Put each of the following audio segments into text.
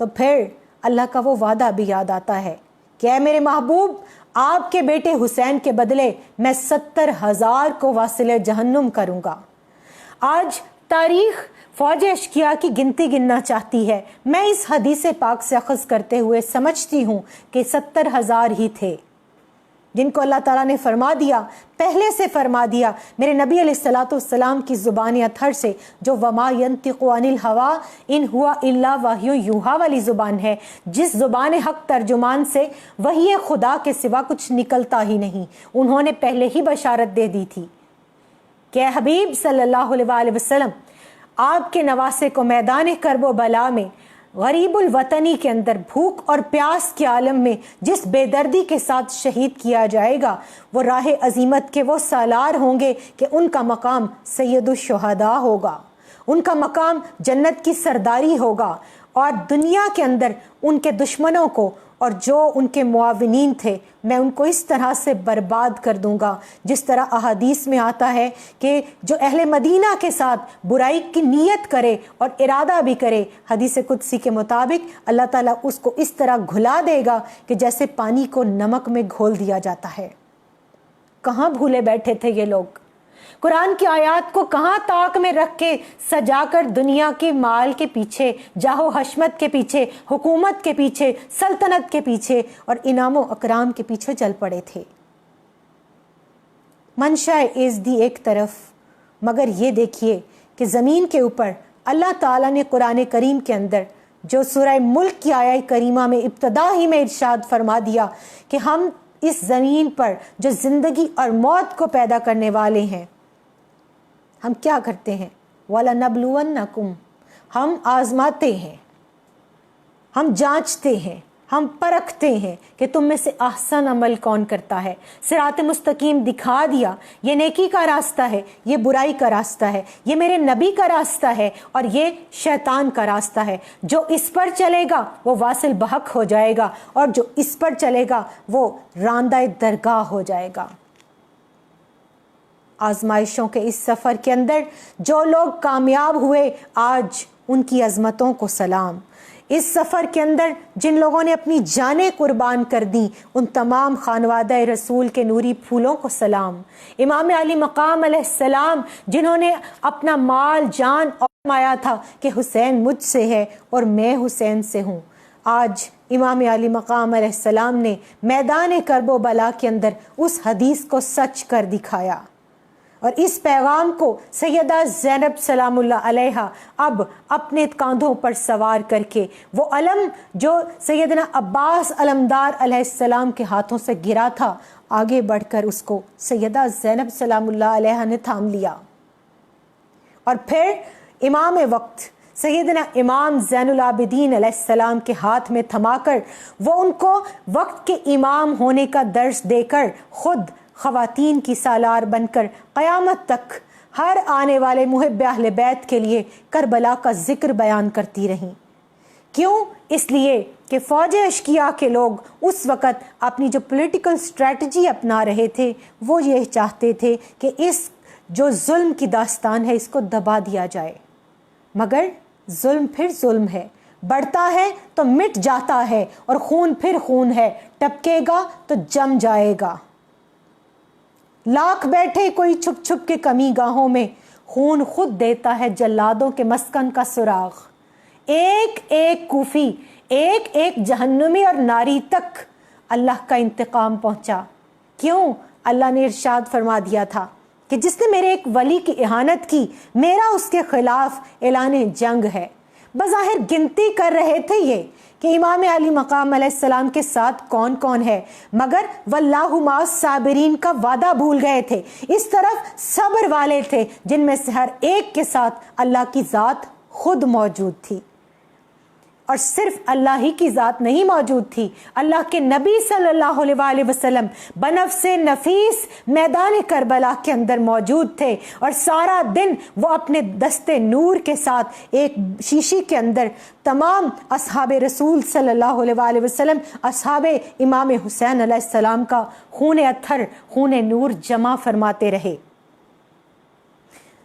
تو پھر اللہ کا وہ وعدہ بھی یاد آتا ہے کہ اے میرے محبوب، آپ کے بیٹے حسین کے بدلے میں 70,000 کو واصل جہنم کروں گا۔ آج تاریخ فوج اشقیاء کی گنتی گننا چاہتی ہے، میں اس حدیث پاک سے اخذ کرتے ہوئے سمجھتی ہوں کہ 70,000 ہی تھے، جن کو اللہ تعالیٰ نے فرما دیا، پہلے سے فرما دیا میرے نبی علیہ الصلوۃ والسلام کی زبان اطہر سے، جو وما ینطق عن الہوی ان ہوا الا وحی یوحی والی زبان ہے، جس زبان حق ترجمان سے وحی خدا کے سوا کچھ نکلتا ہی نہیں۔ انہوں نے پہلے ہی بشارت دے دی تھی کہ حبیب صلی اللہ علیہ وآلہ وسلم، آپ کے نواسے کو میدان کرب و بلا میں، غریب الوطنی کے اندر، بھوک اور پیاس کے عالم میں جس بے دردی کے ساتھ شہید کیا جائے گا، وہ راہ عظیمت کے وہ سالار ہوں گے کہ ان کا مقام سید الشہداء ہوگا، ان کا مقام جنت کی سرداری ہوگا، اور دنیا کے اندر ان کے دشمنوں کو اور جو ان کے معاونین تھے میں ان کو اس طرح سے برباد کر دوں گا، جس طرح احادیث میں آتا ہے کہ جو اہل مدینہ کے ساتھ برائی کی نیت کرے اور ارادہ بھی کرے، حدیث قدسی کے مطابق اللہ تعالیٰ اس کو اس طرح گھلا دے گا کہ جیسے پانی کو نمک میں گھول دیا جاتا ہے۔ کہاں بھولے بیٹھے تھے یہ لوگ؟ قرآن کی آیات کو کہاں طاق میں رکھ کے سجا کر دنیا کے مال کے پیچھے، جاہ و حشمت کے پیچھے، حکومت کے پیچھے، سلطنت کے پیچھے اور انعام و اکرام کے پیچھے چل پڑے تھے۔ منشا عزدی ایک طرف، مگر یہ دیکھیے کہ زمین کے اوپر اللہ تعالیٰ نے قرآن کریم کے اندر جو سورہ ملک کی آیہ کریمہ میں ابتدا ہی میں ارشاد فرما دیا کہ ہم اس زمین پر جو زندگی اور موت کو پیدا کرنے والے ہیں، ہم کیا کرتے ہیں؟ وَلَنَبْلُوَنَّكُمْ، ہم آزماتے ہیں، ہم جانچتے ہیں، ہم پرکھتے ہیں کہ تم میں سے احسن عمل کون کرتا ہے۔ صراط مستقیم دکھا دیا، یہ نیکی کا راستہ ہے، یہ برائی کا راستہ ہے، یہ میرے نبی کا راستہ ہے اور یہ شیطان کا راستہ ہے۔ جو اس پر چلے گا وہ واصل بحق ہو جائے گا، اور جو اس پر چلے گا وہ راندہ درگاہ ہو جائے گا۔ آزمائشوں کے اس سفر کے اندر جو لوگ کامیاب ہوئے، آج ان کی عظمتوں کو سلام۔ اس سفر کے اندر جن لوگوں نے اپنی جانیں قربان کر دیں، ان تمام خانوادہ رسول کے نوری پھولوں کو سلام۔ امام علی مقام علیہ السلام جنہوں نے اپنا مال جان اور فرمایا تھا کہ حسین مجھ سے ہے اور میں حسین سے ہوں، آج امام علی مقام علیہ السلام نے میدان کرب و بلا کے اندر اس حدیث کو سچ کر دکھایا، اور اس پیغام کو سیدہ زینب سلام اللہ علیہا اب اپنے کاندھوں پر سوار کر کے، وہ علم جو سیدنا عباس علمدار علیہ السلام کے ہاتھوں سے گرا تھا، آگے بڑھ کر اس کو سیدہ زینب سلام اللہ علیہا نے تھام لیا، اور پھر امام وقت سیدنا امام زین العابدین علیہ السلام کے ہاتھ میں تھما کر وہ ان کو وقت کے امام ہونے کا درس دے کر خود خواتین کی سالار بن کر قیامت تک ہر آنے والے محب اہل بیت کے لیے کربلا کا ذکر بیان کرتی رہیں۔ کیوں؟ اس لیے کہ فوج اشقیاء کے لوگ اس وقت اپنی جو پولیٹیکل سٹریٹجی اپنا رہے تھے، وہ یہ چاہتے تھے کہ اس جو ظلم کی داستان ہے اس کو دبا دیا جائے، مگر ظلم پھر ظلم ہے، بڑھتا ہے تو مٹ جاتا ہے، اور خون پھر خون ہے، ٹپکے گا تو جم جائے گا۔ لاکھ بیٹھے کوئی چھپ چھپ کے کمی گاہوں میں، خون خود دیتا ہے جلادوں کے مسکن کا سراغ۔ ایک ایک کوفی، ایک ایک جہنمی اور ناری تک اللہ کا انتقام پہنچا۔ کیوں؟ اللہ نے ارشاد فرما دیا تھا کہ جس نے میرے ایک ولی کی اہانت کی، میرا اس کے خلاف اعلان جنگ ہے۔ بظاہر گنتی کر رہے تھے یہ کہ امام علی مقام علیہ السلام کے ساتھ کون کون ہے، مگر واللہ مع الصابرین کا وعدہ بھول گئے تھے۔ اس طرف صبر والے تھے جن میں سے ہر ایک کے ساتھ اللہ کی ذات خود موجود تھی، اور صرف اللہ ہی کی ذات نہیں موجود تھی، اللہ کے نبی صلی اللہ علیہ وآلہ وسلم بنفس نفیس میدان کربلا کے اندر موجود تھے، اور سارا دن وہ اپنے دستے نور کے ساتھ ایک شیشی کے اندر تمام اصحاب رسول صلی اللہ علیہ وآلہ وسلم، اصحاب امام حسین علیہ السلام کا خون اطہر، خون نور جمع فرماتے رہے۔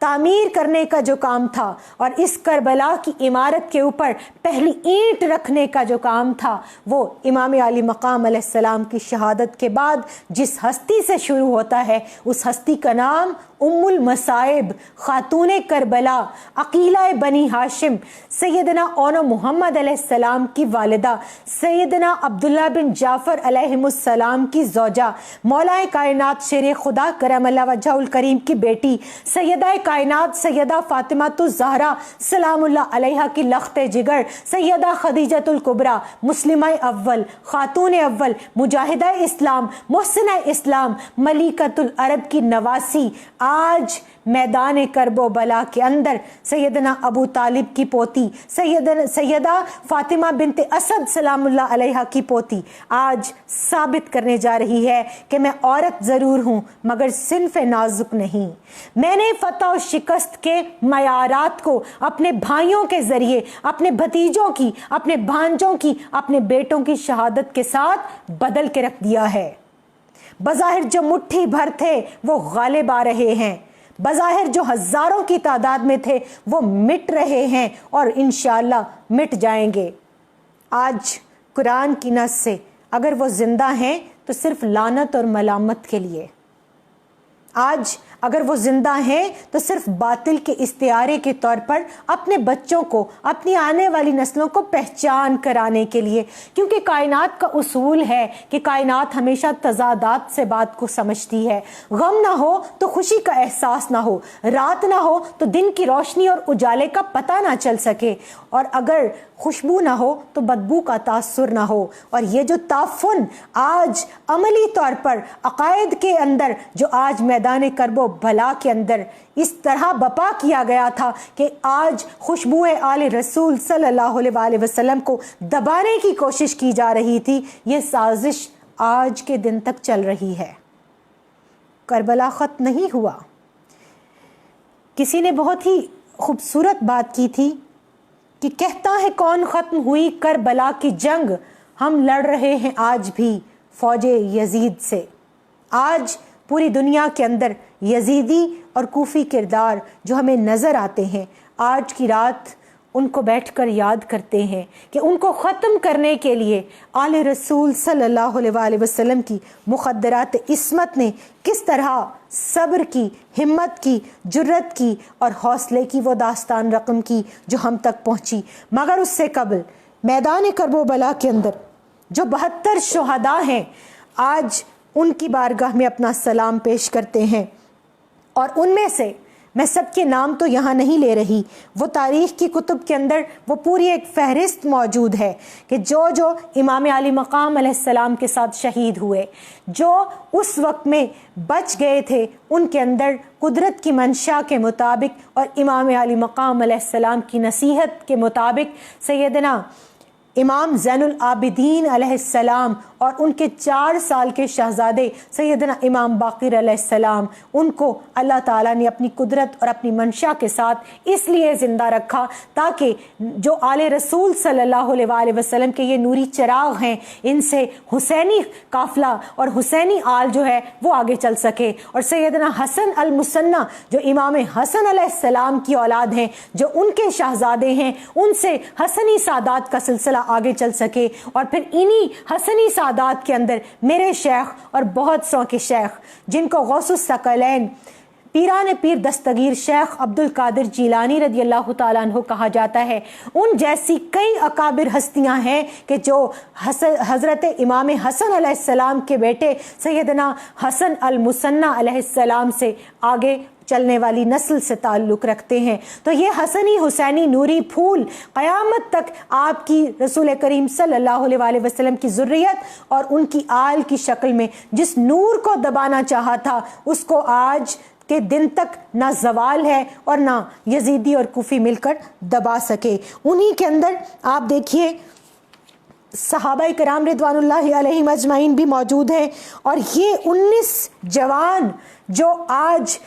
تعمیر کرنے کا جو کام تھا اور اس کربلا کی عمارت کے اوپر پہلی اینٹ رکھنے کا جو کام تھا، وہ امام علی مقام علیہ السلام کی شہادت کے بعد جس ہستی سے شروع ہوتا ہے، اس ہستی کا نام ام المصائب، خاتون کربلا، عقیلہ بنی ہاشم، سیدنا اون محمد علیہ السلام کی والدہ، سیدنا عبداللہ بن جعفر علیہ السلام کی زوجہ، مولا کائنات شیر خدا کرم اللہ وجہہ الکریم کی بیٹی، سیدہ کائنات سیدہ فاطمہ الزہرا سلام اللہ علیہا کی لخت جگر، سیدہ خدیجہ الکبریٰ، مسلمہ اول، خاتون اول، مجاہدہ اسلام، محسنہ اسلام، ملیکۃ العرب کی نواسی، آج میدان کرب و بلا کے اندر سیدنا ابو طالب کی پوتی، سیدہ فاطمہ بنت اسد سلام اللہ علیہا کی پوتی، آج ثابت کرنے جا رہی ہے کہ میں عورت ضرور ہوں مگر صنف نازک نہیں۔ میں نے فتح و شکست کے معیارات کو اپنے بھائیوں کے ذریعے، اپنے بھتیجوں کی، اپنے بھانجوں کی، اپنے بیٹوں کی شہادت کے ساتھ بدل کے رکھ دیا ہے۔ بظاہر جو مٹھی بھر تھے وہ غالب آ رہے ہیں، بظاہر جو ہزاروں کی تعداد میں تھے وہ مٹ رہے ہیں اور انشاءاللہ مٹ جائیں گے۔ آج قرآن کی نص سے اگر وہ زندہ ہیں تو صرف لعنت اور ملامت کے لیے، آج اگر وہ زندہ ہیں تو صرف باطل کے استعارے کے طور پر اپنے بچوں کو، اپنی آنے والی نسلوں کو پہچان کرانے کے لیے، کیونکہ کائنات کا اصول ہے کہ کائنات ہمیشہ تضادات سے بات کو سمجھتی ہے۔ غم نہ ہو تو خوشی کا احساس نہ ہو، رات نہ ہو تو دن کی روشنی اور اجالے کا پتہ نہ چل سکے، اور اگر خوشبو نہ ہو تو بدبو کا تاثر نہ ہو۔ اور یہ جو تعفن آج عملی طور پر عقائد کے اندر، جو آج میدان کرب و بلا کے اندر اس طرح بپا کیا گیا تھا کہ آج خوشبو آل رسول صلی اللہ علیہ وسلم کو دبانے کی کوشش کی جا رہی تھی، یہ سازش آج کے دن تک چل رہی ہے۔ کربلا ختم نہیں ہوا۔ کسی نے بہت ہی خوبصورت بات کی تھی کہ کہتا ہے کون ختم ہوئی کربلا کی جنگ، ہم لڑ رہے ہیں آج بھی فوج یزید سے۔ آج پوری دنیا کے اندر یزیدی اور کوفی کردار جو ہمیں نظر آتے ہیں، آج کی رات ان کو بیٹھ کر یاد کرتے ہیں کہ ان کو ختم کرنے کے لیے آل رسول صلی اللہ علیہ وسلم کی مخدرات عصمت نے کس طرح صبر کی، ہمت کی، جرت کی اور حوصلے کی وہ داستان رقم کی جو ہم تک پہنچی۔ مگر اس سے قبل میدان کرب و بلا کے اندر جو 72 شہداء ہیں، آج ان کی بارگاہ میں اپنا سلام پیش کرتے ہیں، اور ان میں سے میں سب کے نام تو یہاں نہیں لے رہی، وہ تاریخ کی کتب کے اندر وہ پوری ایک فہرست موجود ہے کہ جو امام علی مقام علیہ السلام کے ساتھ شہید ہوئے، جو اس وقت میں بچ گئے تھے، ان کے اندر قدرت کی منشا کے مطابق اور امام علی مقام علیہ السلام کی نصیحت کے مطابق سیدنا امام زین العابدین علیہ السلام اور ان کے 4 سال کے شہزادے سیدنا امام باقر علیہ السلام، ان کو اللہ تعالیٰ نے اپنی قدرت اور اپنی منشا کے ساتھ اس لیے زندہ رکھا تاکہ جو آل رسول صلی اللہ علیہ وسلم کے یہ نوری چراغ ہیں، ان سے حسینی قافلہ اور حسینی آل جو ہے وہ آگے چل سکے، اور سیدنا حسن المثنی جو امام حسن علیہ السلام کی اولاد ہیں، جو ان کے شہزادے ہیں، ان سے حسنی سادات کا سلسلہ آگے چل سکے، اور پھر انہی حسنی سادات کے اندر میرے شیخ اور بہت سو کے شیخ جن کو غوث الثقلین پیران پیر دستگیر شیخ عبد القادر جیلانی رضی اللہ تعالیٰ عنہ کہا جاتا ہے، ان جیسی کئی اکابر ہستیاں ہیں کہ جو حضرت امام حسن علیہ السلام کے بیٹے سیدنا حسن المثنی علیہ السلام سے آگے چلنے والی نسل سے تعلق رکھتے ہیں۔ تو یہ حسنی حسینی نوری پھول قیامت تک آپ کی رسول کریم صلی اللہ علیہ وسلم کی ذریت اور ان کی آل کی شکل میں جس نور کو دبانا چاہا تھا، اس کو آج کے دن تک نہ زوال ہے اور نہ یزیدی اور کوفی مل کر دبا سکے۔ انہی کے اندر آپ دیکھیے صحابہ کرام رضوان اللہ علیہم اجمعین بھی موجود ہیں، اور یہ 19 جوان جو آج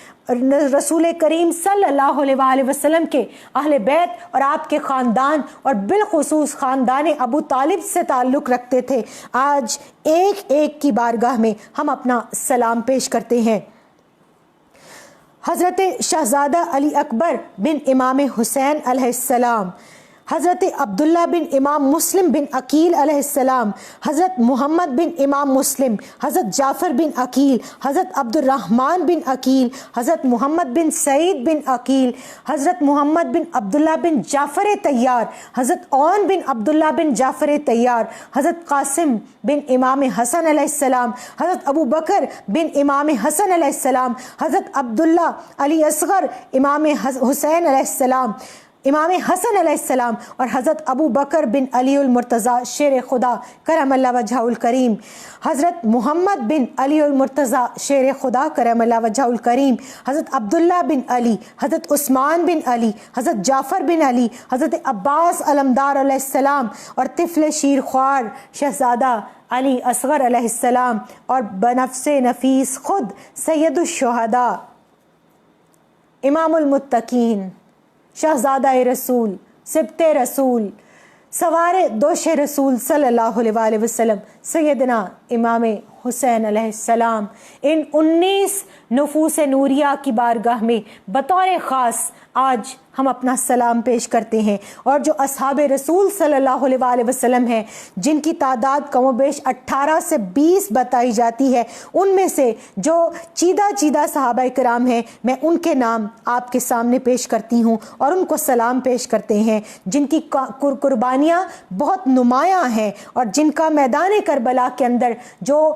رسول کریم صلی اللہ علیہ وسلم کے اہل بیت اور آپ کے خاندان اور بالخصوص خاندان ابو طالب سے تعلق رکھتے تھے، آج ایک ایک کی بارگاہ میں ہم اپنا سلام پیش کرتے ہیں۔ حضرت شہزادہ علی اکبر بن امام حسین علیہ السلام، حضرت عبداللہ بن امام مسلم بن عقیل علیہ السلام، حضرت محمد بن امام مسلم، حضرت جعفر بن عقیل، حضرت عبد الرحمن بن عقیل، حضرت محمد بن سعید بن عقیل، حضرت محمد بن عبداللہ بن جعفر طیار، حضرت عون بن عبداللہ بن جعفر طیار، حضرت قاسم بن امام حسن علیہ السلام، حضرت ابو بکر بن امام حسن علیہ السلام، حضرت عبداللہ علی اصغر امام حسین علیہ السلام، امام حسن علیہ السلام، اور حضرت ابو بکر بن علی المرتضیٰ شیر خدا کرم اللہ وجہہ الکریم، حضرت محمد بن علی المرتضیٰ شیر خدا کرم اللہ وجہہ الکریم، حضرت عبداللہ بن علی، حضرت عثمان بن علی، حضرت جعفر بن علی، حضرت عباس علمدار علیہ السلام، اور طفل شیر خوار شہزادہ علی اصغر علیہ السلام، اور بنفس نفیس خود سید الشہداء امام المتقین، شہزادہ رسول، سبط رسول، سوار دوش رسول صلی اللہ علیہ وسلم، سیدنا امام حسین علیہ السلام، ان 19 نفوس نوریہ کی بارگاہ میں بطور خاص آج ہم اپنا سلام پیش کرتے ہیں، اور جو اصحاب رسول صلی اللہ علیہ وسلم ہیں، جن کی تعداد کم و بیش 18 سے 20 بتائی جاتی ہے، ان میں سے جو چیدہ صحابہ کرام ہیں، میں ان کے نام آپ کے سامنے پیش کرتی ہوں اور ان کو سلام پیش کرتے ہیں، جن کی قربانیاں بہت نمایاں ہیں، اور جن کا میدان کربلا کے اندر جو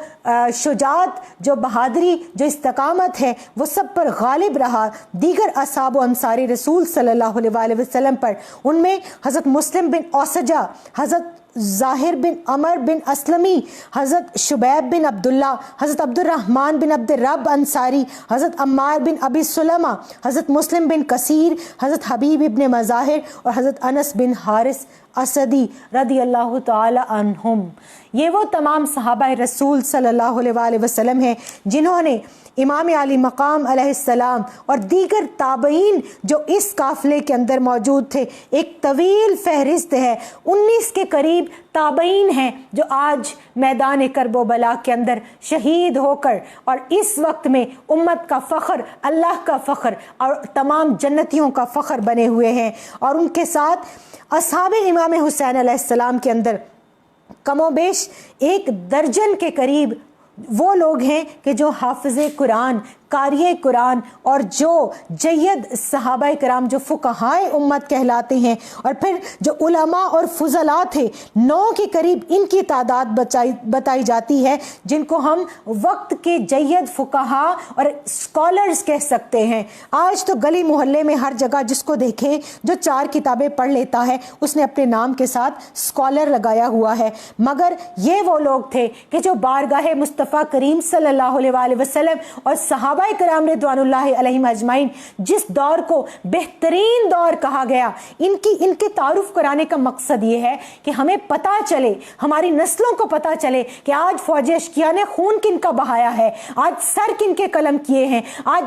شجاعت، جو بہادری، جو استقامت ہے، وہ سب پر غالب رہا دیگر اصحاب و انصار رسول صلی اللہ علیہ وسلم پر۔ ان میں حضرت مسلم بن اوسجہ، حضرت ظاہر بن عمر بن اسلمی، حضرت شبیب بن عبداللہ، حضرت عبد الرحمن بن عبد الرب انصاری، حضرت عمار بن ابی سلمہ، حضرت مسلم بن کثیر، حضرت حبیب ابن مظاہر، اور حضرت انس بن حارث اسدی رضی اللہ تعالی عنہم۔ یہ وہ تمام صحابہ رسول صلی اللہ علیہ وسلم ہیں جنہوں نے امام علی مقام علیہ السلام اور دیگر تابعین جو اس قافلے کے اندر موجود تھے، ایک طویل فہرست ہے، 19 کے قریب تابعین ہیں جو آج میدان کرب و بلا کے اندر شہید ہو کر اور اس وقت میں امت کا فخر، اللہ کا فخر اور تمام جنتیوں کا فخر بنے ہوئے ہیں۔ اور ان کے ساتھ اصحاب امام حسین علیہ السلام کے اندر کم و بیش 1 درجن کے قریب وہ لوگ ہیں کہ جو حافظ قرآن، قاری قرآن، اور جو جید صحابہ کرام، جو فقہائے امت کہلاتے ہیں، اور پھر جو علماء اور فضلاء تھے، 9 کے قریب ان کی تعداد بتائی جاتی ہے، جن کو ہم وقت کے جید فقہاء اور اسکالرز کہہ سکتے ہیں۔ آج تو گلی محلے میں ہر جگہ جس کو دیکھیں جو 4 کتابیں پڑھ لیتا ہے، اس نے اپنے نام کے ساتھ اسکالر لگایا ہوا ہے، مگر یہ وہ لوگ تھے کہ جو بارگاہ مصطفیٰ کریم صلی اللہ علیہ وسلم اور صحابہ کرام رضوان اللہ علیہم اجمعین، جس دور کو بہترین دور کہا گیا، ان کے تعارف کرانے کا مقصد یہ ہے کہ ہمیں پتہ چلے، ہماری نسلوں کو پتہ چلے کہ آج فوج اشقیہ نے خون کن کا بہایا ہے، آج سر کن کے قلم کیے ہیں، آج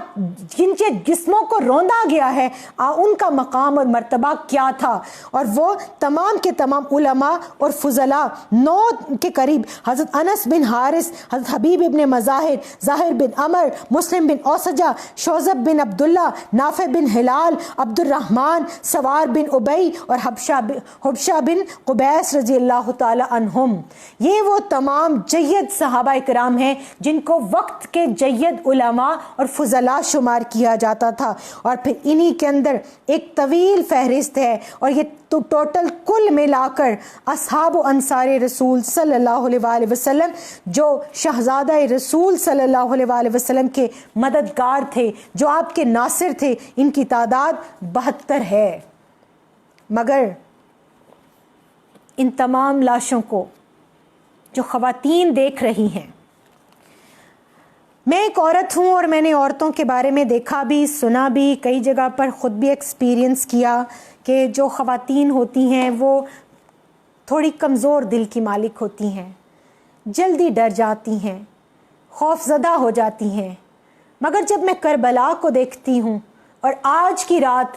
جن کے جسموں کو روندا گیا ہے، ان کا مقام اور مرتبہ کیا تھا۔ اور وہ تمام کے تمام علماء اور فضلاء 9 کے قریب، حضرت انس بن حارث، حضرت حبیب ابن مظاہر، ظاہر بن عمر، مسلم بن اوسجہ، شوذب بن عبداللہ، نافع بن ہلال، عبد الرحمن، سوار بن ابی، اور حبشہ بن قبیس رضی اللہ تعالی عنہم۔ یہ وہ تمام جید صحابہ کرام ہیں جن کو وقت کے جید علماء اور فضلاء شمار کیا جاتا تھا، اور پھر انہی کے اندر ایک طویل فہرست ہے، اور یہ تو ٹوٹل کل ملا کر اصحاب و انصار رسول صلی اللہ علیہ وسلم جو شہزادہ رسول صلی اللہ علیہ وسلم کے مددگار تھے، جو آپ کے ناصر تھے، ان کی تعداد 72 ہے۔ مگر ان تمام لاشوں کو جو خواتین دیکھ رہی ہیں، میں ایک عورت ہوں اور میں نے عورتوں کے بارے میں دیکھا بھی، سنا بھی، کئی جگہ پر خود بھی ایکسپیرینس کیا کہ جو خواتین ہوتی ہیں وہ تھوڑی کمزور دل کی مالک ہوتی ہیں، جلدی ڈر جاتی ہیں، خوف زدہ ہو جاتی ہیں۔ مگر جب میں کربلا کو دیکھتی ہوں، اور آج کی رات،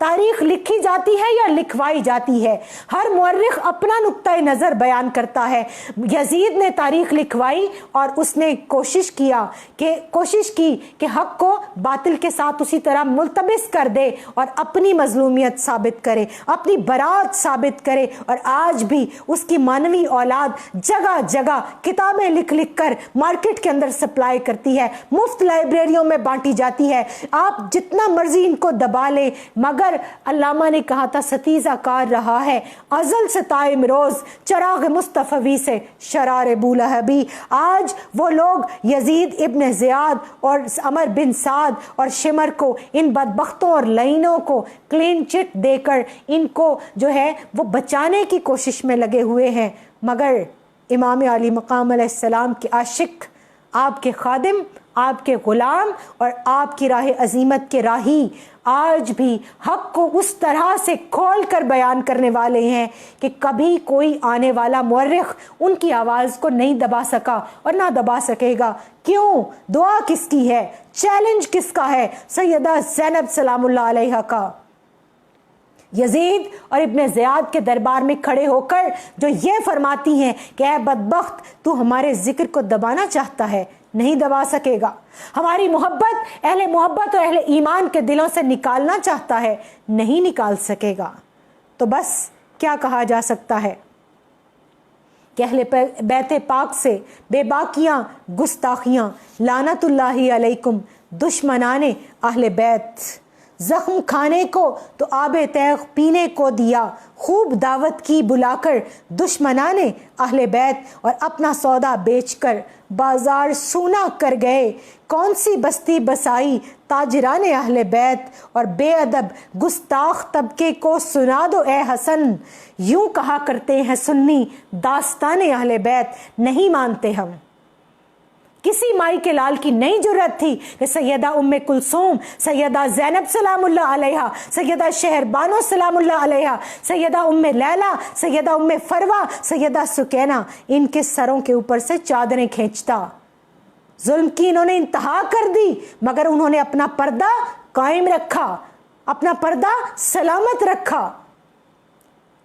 تاریخ لکھی جاتی ہے یا لکھوائی جاتی ہے؟ ہر مورخ اپنا نقطہ نظر بیان کرتا ہے۔ یزید نے تاریخ لکھوائی اور اس نے کوشش کی کہ حق کو باطل کے ساتھ اسی طرح ملتبس کر دے اور اپنی مظلومیت ثابت کرے، اپنی برات ثابت کرے، اور آج بھی اس کی مانوی اولاد جگہ جگہ کتابیں لکھ لکھ کر مارکیٹ کے اندر سپلائی کرتی ہے، مفت لائبریریوں میں بانٹی جاتی ہے۔ آپ جتنا مرضی ان کو دبا لے، مگر علامہ نے کہا تھا ستیزہ کار رہا ہے ازل سے تا امروز چراغ مصطفی سے شرار بولہبی۔ آج وہ لوگ یزید ابن زیاد اور عمر بن سعد اور شمر کو، ان بدبختوں اور لعینوں کو کلین چٹ دے کر ان کو جو ہے وہ بچانے کی کوشش میں لگے ہوئے ہیں، مگر امام علی مقام علیہ السلام کے عاشق، آپ کے خادم، آپ کے غلام اور آپ کی راہ عظیمت کے راہی آج بھی حق کو اس طرح سے کھول کر بیان کرنے والے ہیں کہ کبھی کوئی آنے والا مورخ ان کی آواز کو نہیں دبا سکا اور نہ دبا سکے گا۔ کیوں؟ دعا کس کی ہے؟ چیلنج کس کا ہے؟ سیدہ زینب سلام اللہ علیہا کا۔ یزید اور ابن زیاد کے دربار میں کھڑے ہو کر جو یہ فرماتی ہیں کہ اے بدبخت، تو ہمارے ذکر کو دبانا چاہتا ہے، نہیں دبا سکے گا۔ ہماری محبت، اہل محبت اور اہل ایمان کے دلوں سے نکالنا چاہتا ہے، نہیں نکال سکے گا۔ تو بس کیا کہا جا سکتا ہے کہ اہل بیت پاک سے بے باکیاں گستاخیاں، لعنت اللہ علیکم دشمنان اہل بیت، زخم کھانے کو تو آب تیغ پینے کو دیا، خوب دعوت کی بلا کر دشمنان اہل بیت، اور اپنا سودا بیچ کر بازار سونا کر گئے، کون سی بستی بسائی تاجران اہل بیت، اور بے ادب گستاخ طبقے کو سنا دو اے حسن، یوں کہا کرتے ہیں سنی داستان اہل بیت، نہیں مانتے ہم۔ کسی مائی کے لال کی نہیں جرت تھی کہ سیدہ ام کلثوم، سیدہ زینب سلام اللہ علیہا، سیدہ شہر بانو سلام اللہ علیہا، سیدہ ام لیلا، سیدہ ام فروہ، سیدہ سکینہ، ان کے سروں کے اوپر سے چادریں کھینچتا۔ ظلم کی انہوں نے انتہا کر دی، مگر انہوں نے اپنا پردہ قائم رکھا، اپنا پردہ سلامت رکھا۔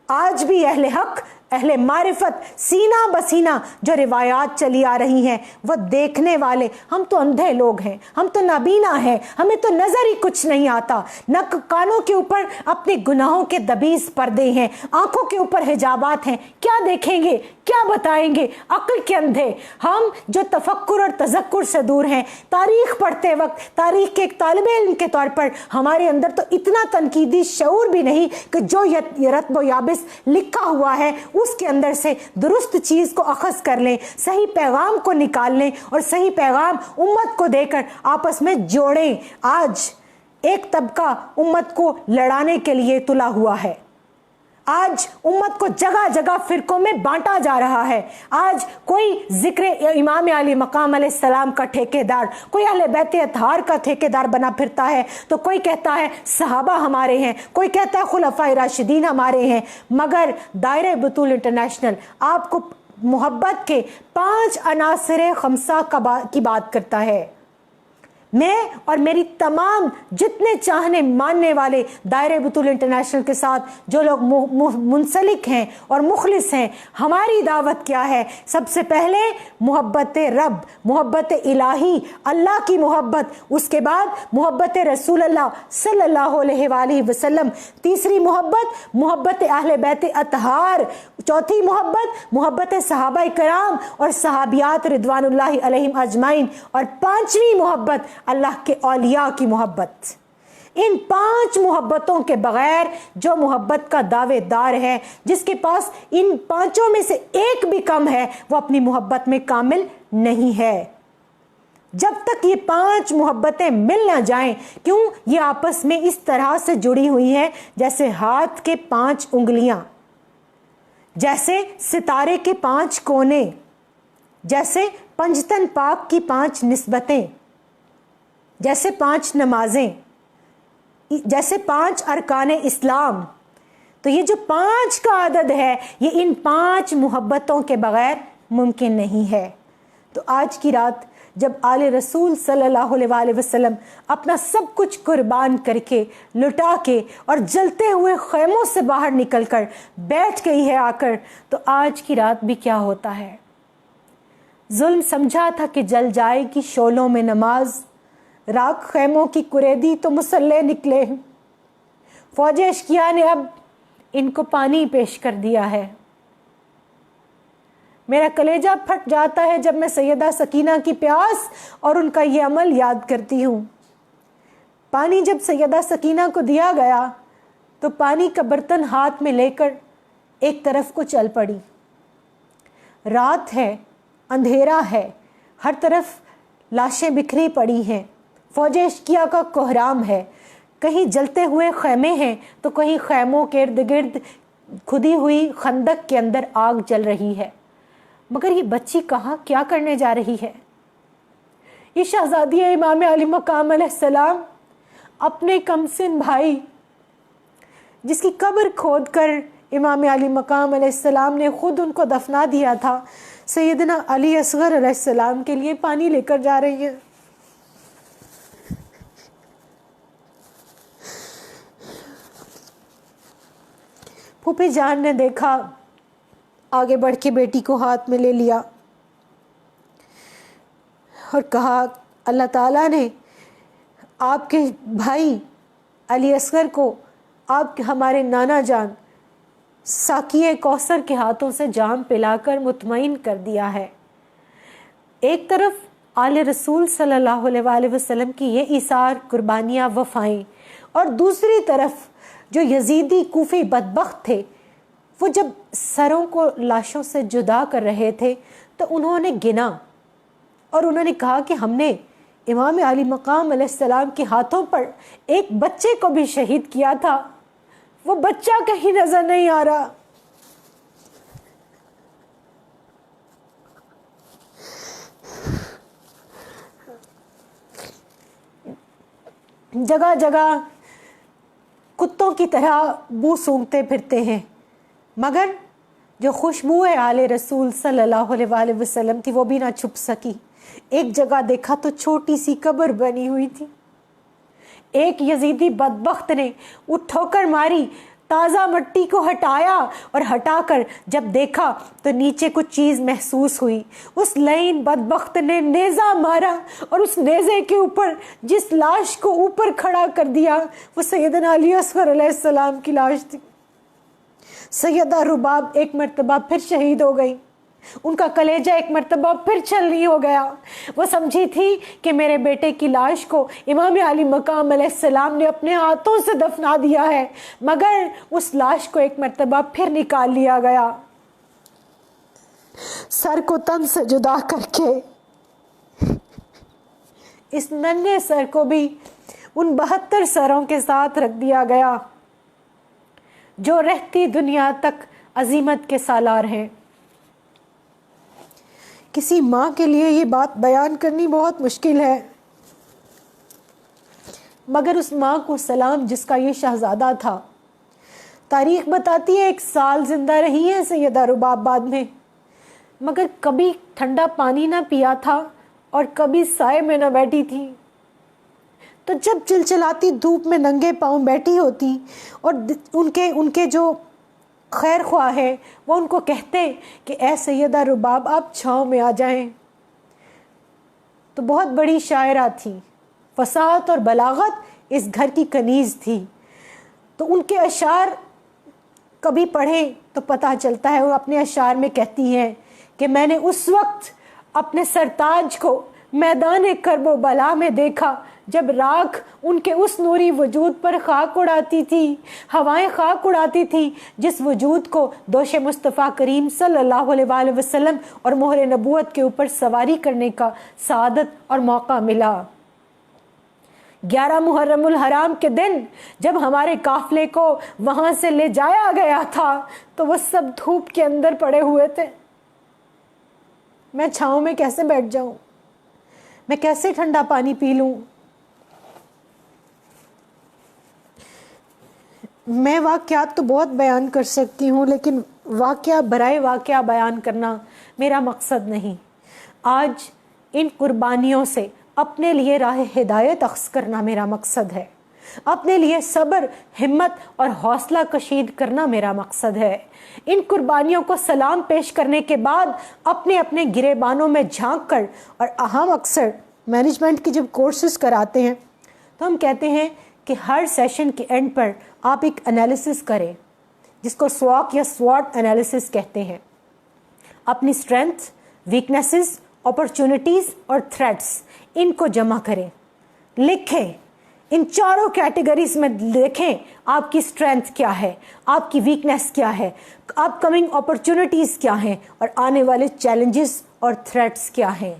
آج بھی اہل حق، اہل معرفت سینہ بسینہ جو روایات چلی آ رہی ہیں وہ دیکھنے والے، ہم تو اندھے لوگ ہیں، ہم تو نابینا ہیں، ہمیں تو نظر ہی کچھ نہیں آتا، نہ کانوں کے اوپر اپنے گناہوں کے دبیز پردے ہیں، آنکھوں کے اوپر حجابات ہیں، کیا دیکھیں گے، کیا بتائیں گے، عقل کے اندھے ہم جو تفکر اور تذکر سے دور ہیں۔ تاریخ پڑھتے وقت، تاریخ کے ایک طالب علم کے طور پر ہمارے اندر تو اتنا تنقیدی شعور بھی نہیں کہ جو رتب و یابس لکھا ہوا ہے اس کے اندر سے درست چیز کو اخذ کر لیں، صحیح پیغام کو نکال لیں اور صحیح پیغام امت کو دے کر آپس میں جوڑیں۔ آج ایک طبقہ امت کو لڑانے کے لیے تلا ہوا ہے، آج امت کو جگہ جگہ فرقوں میں بانٹا جا رہا ہے۔ آج کوئی ذکر امام علی مقام علیہ السلام کا ٹھیکیدار، کوئی اہل بیت اطہار کا ٹھیکیدار بنا پھرتا ہے، تو کوئی کہتا ہے صحابہ ہمارے ہیں، کوئی کہتا ہے خلفائے راشدین ہمارے ہیں، مگر دائرہ بطول انٹرنیشنل آپ کو محبت کے 5 عناصر خمسہ کی بات کرتا ہے۔ میں اور میری تمام جتنے چاہنے ماننے والے دائرہ بطول انٹرنیشنل کے ساتھ جو لوگ منسلک ہیں اور مخلص ہیں، ہماری دعوت کیا ہے؟ سب سے پہلے محبت رب، محبت الہی، اللہ کی محبت، اس کے بعد محبت رسول اللہ صلی اللہ علیہ وآلہ وسلم، تیسری محبت محبت اہل بیت اطہار، چوتھی محبت صحابہ کرام اور صحابیات رضوان اللہ علیہم اجمعین، اور پانچویں محبت اللہ کے اولیاء کی محبت۔ ان 5 محبتوں کے بغیر جو محبت کا دعوے دار ہے، جس کے پاس ان 5 میں سے ایک بھی کم ہے، وہ اپنی محبت میں کامل نہیں ہے۔ جب تک یہ 5 محبتیں مل نہ جائیں، کیوں یہ آپس میں اس طرح سے جڑی ہوئی ہیں جیسے ہاتھ کے 5 انگلیاں، جیسے ستارے کے 5 کونے، جیسے پنجتن پاک کی 5 نسبتیں، جیسے 5 نمازیں، جیسے 5 ارکان اسلام۔ تو یہ جو 5 کا عدد ہے، یہ ان 5 محبتوں کے بغیر ممکن نہیں ہے۔ تو آج کی رات جب آل رسول صلی اللہ علیہ وآلہ وسلم اپنا سب کچھ قربان کر کے لٹا کے اور جلتے ہوئے خیموں سے باہر نکل کر بیٹھ گئی ہے آ کر، تو آج کی رات بھی کیا ہوتا ہے؟ ظلم سمجھا تھا کہ جل جائے گی شعلوں میں نماز، راکھ خیموں کی کریدی تو مسلح نکلے، فوج اشکیا نے اب ان کو پانی پیش کر دیا ہے۔ میرا کلیجہ پھٹ جاتا ہے جب میں سیدہ سکینہ کی پیاس اور ان کا یہ عمل یاد کرتی ہوں۔ پانی جب سیدہ سکینہ کو دیا گیا تو پانی کا برتن ہاتھ میں لے کر ایک طرف کو چل پڑی۔ رات ہے، اندھیرا ہے، ہر طرف لاشیں بکھری پڑی ہیں، فوج اشکیا کا کوہرام ہے، کہیں جلتے ہوئے خیمے ہیں تو کہیں خیموں کے ارد گرد کھدی ہوئی خندق کے اندر آگ جل رہی ہے۔ مگر یہ بچی کہاں کیا کرنے جا رہی ہے؟ یہ شہزادی امام علی مقام علیہ السلام اپنے کمسن بھائی جس کی قبر کھود کر امام علی مقام علیہ السلام نے خود ان کو دفنا دیا تھا، سیدنا علی اصغر علیہ السلام کے لیے پانی لے کر جا رہی ہے۔ پھوپھی جان نے دیکھا، آگے بڑھ کے بیٹی کو ہاتھ میں لے لیا اور کہا اللہ تعالیٰ نے آپ کے بھائی علی اصغر کو آپ کے ہمارے نانا جان ساقیہ کوثر کے ہاتھوں سے جام پلا کر مطمئن کر دیا ہے۔ ایک طرف آل رسول صلی اللہ علیہ وآلہ وسلم کی یہ ایثار، قربانیاں، وفائیں، اور دوسری طرف جو یزیدی کوفی بدبخت تھے، وہ جب سروں کو لاشوں سے جدا کر رہے تھے تو انہوں نے گنا اور انہوں نے کہا کہ ہم نے امام علی مقام علیہ السلام کے ہاتھوں پر ایک بچے کو بھی شہید کیا تھا، وہ بچہ کہیں نظر نہیں آ رہا۔ جگہ جگہ کتوں کی طرح بو سونگتے پھرتے ہیں، مگر جو خوشبو ہے آل رسول صلی اللہ علیہ وآلہ وسلم کی وہ بھی نہ چھپ سکی۔ ایک جگہ دیکھا تو چھوٹی سی قبر بنی ہوئی تھی، ایک یزیدی بدبخت نے وہ ٹھوکر ماری، تازہ مٹی کو ہٹایا اور ہٹا کر جب دیکھا تو نیچے کچھ چیز محسوس ہوئی۔ اس لعین بدبخت نے نیزہ مارا اور اس نیزے کے اوپر جس لاش کو اوپر کھڑا کر دیا وہ سیدنا علی اصغر علیہ السلام کی لاش تھی۔ سیدہ رباب ایک مرتبہ پھر شہید ہو گئی، ان کا کلیجہ ایک مرتبہ پھر چھلنی ہو گیا۔ وہ سمجھی تھی کہ میرے بیٹے کی لاش کو امام علی مقام علیہ السلام نے اپنے ہاتھوں سے دفنا دیا ہے، مگر اس لاش کو ایک مرتبہ پھر نکال لیا گیا، سر کو تن سے جدا کر کے۔ اس ننھے سر کو بھی ان 72 سروں کے ساتھ رکھ دیا گیا جو رہتی دنیا تک عظیمت کے سالار ہیں۔ کسی ماں کے لیے یہ بات بیان کرنی بہت مشکل ہے، مگر اس ماں کو سلام جس کا یہ شہزادہ تھا۔ تاریخ بتاتی ہے 1 سال زندہ رہی ہے سیدہ رباب بعد میں، مگر کبھی ٹھنڈا پانی نہ پیا تھا اور کبھی سائے میں نہ بیٹھی تھی۔ تو جب چلچلاتی دھوپ میں ننگے پاؤں بیٹھی ہوتی اور ان کے جو خیر خواہ ہے وہ ان کو کہتے کہ اے سیدہ رباب آپ چھاؤں میں آ جائیں، تو بہت بڑی شاعرہ تھی، فصاحت اور بلاغت اس گھر کی کنیز تھی، تو ان کے اشعار کبھی پڑھیں تو پتہ چلتا ہے۔ وہ اپنے اشعار میں کہتی ہیں کہ میں نے اس وقت اپنے سرتاج کو میدان کرب و بلا میں دیکھا جب راکھ ان کے اس نوری وجود پر خاک اڑاتی تھی، ہوائیں خاک اڑاتی تھی، جس وجود کو دوش مصطفیٰ کریم صلی اللہ علیہ وآلہ وسلم اور مہر نبوت کے اوپر سواری کرنے کا سعادت اور موقع ملا۔ 11 محرم الحرام کے دن جب ہمارے قافلے کو وہاں سے لے جایا گیا تھا تو وہ سب دھوپ کے اندر پڑے ہوئے تھے۔ میں چھاؤں میں کیسے بیٹھ جاؤں؟ میں کیسے ٹھنڈا پانی پی لوں؟ میں واقعات تو بہت بیان کر سکتی ہوں، لیکن واقعہ برائے واقعہ بیان کرنا میرا مقصد نہیں۔ آج ان قربانیوں سے اپنے لیے راہ ہدایت اخذ کرنا میرا مقصد ہے، اپنے لیے صبر، ہمت اور حوصلہ کشید کرنا میرا مقصد ہے۔ ان قربانیوں کو سلام پیش کرنے کے بعد اپنے اپنے گریبانوں میں جھانک کر، اور ہم اکثر مینجمنٹ کے جب کورسز کراتے ہیں تو ہم کہتے ہیں کہ ہر سیشن کے اینڈ پر آپ ایک انالیسس کریں، جس کو سواک یا سواٹ انالیسس کہتے ہیں۔ اپنی سٹرینتھ، ویکنیسز، اپرچونٹیز اور تھریٹس ان کو جمع کریں، لکھیں، ان چاروں کیٹیگریز میں دیکھیں آپ کی سٹرینتھ کیا ہے، آپ کی ویکنیس کیا ہے، اپ کمنگ اپرچونٹیز کیا ہیں، اور آنے والے چیلنجز اور تھریٹس کیا ہیں۔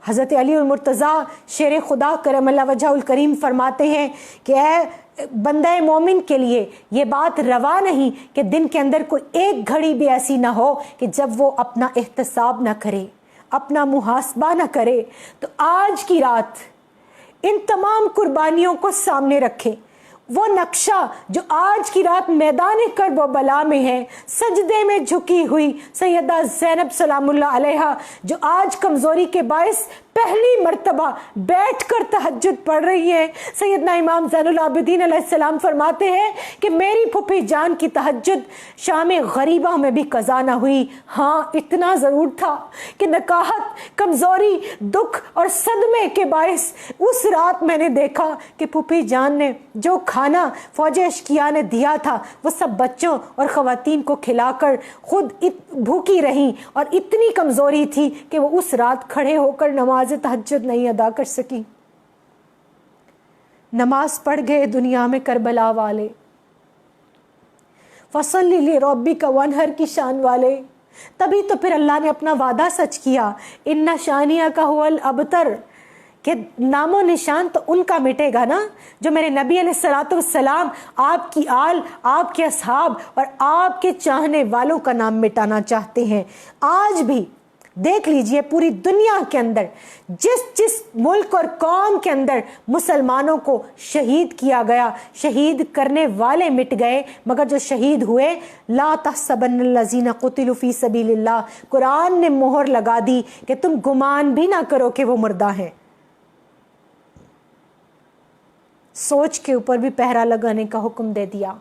حضرت علی المرتضیٰ شیر خدا کرم اللہ وجہ الکریم فرماتے ہیں کہ اے بندہ مومن کے لیے یہ بات روا نہیں کہ دن کے اندر کوئی ایک گھڑی بھی ایسی نہ ہو کہ جب وہ اپنا احتساب نہ کرے، اپنا محاسبہ نہ کرے۔ تو آج کی رات ان تمام قربانیوں کو سامنے رکھیں، وہ نقشہ جو آج کی رات میدان کرب و بلا میں ہے، سجدے میں جھکی ہوئی سیدہ زینب سلام اللہ علیہا، جو آج کمزوری کے باعث پہلی مرتبہ بیٹھ کر تہجد پڑھ رہی ہے۔ سیدنا امام زین العابدین علیہ السلام فرماتے ہیں کہ میری پھپھی جان کی تہجد شام غریبہ میں بھی قضا نہ ہوئی، ہاں اتنا ضرور تھا کہ نکاحت، کمزوری، دکھ اور صدمے کے باعث اس رات میں نے دیکھا کہ پھپھی جان نے جو کھانا فوج اشقیاء نے دیا تھا وہ سب بچوں اور خواتین کو کھلا کر خود بھوکی رہیں، اور اتنی کمزوری تھی کہ وہ اس رات کھڑے ہو کر نماز تہجد نہیں ادا کر سکی۔ نماز پڑھ گئے دنیا میں کربلا والے، فصلی لربک وانحر کی شان والے۔ تبھی تو پھر اللہ نے اپنا وعدہ سچ کیا، ان شانیہ کا هو الابتر، کہ نام و نشان تو ان کا مٹے گا نا جو میرے نبی علیہ الصلوۃ والسلام، آپ کی آل، آپ کے اصحاب اور آپ کے چاہنے والوں کا نام مٹانا چاہتے ہیں۔ آج بھی دیکھ لیجئے پوری دنیا کے اندر جس ملک اور قوم کے اندر مسلمانوں کو شہید کیا گیا، شہید کرنے والے مٹ گئے، مگر جو شہید ہوئے، لا تحسبن الذین قتلوا فی سبیل اللہ، قرآن نے مہر لگا دی کہ تم گمان بھی نہ کرو کہ وہ مردہ ہیں۔ سوچ کے اوپر بھی پہرا لگانے کا حکم دے دیا،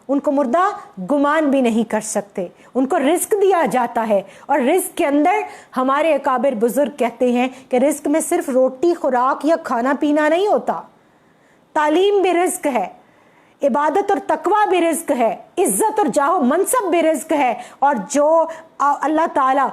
ان کو مردہ گمان بھی نہیں کر سکتے، ان کو رزق دیا جاتا ہے، اور رزق کے اندر ہمارے اکابر بزرگ کہتے ہیں کہ رزق میں صرف روٹی خوراک یا کھانا پینا نہیں ہوتا، تعلیم بھی رزق ہے، عبادت اور تقوی بھی رزق ہے، عزت اور جاہ و منصب بھی رزق ہے، اور جو اللہ تعالیٰ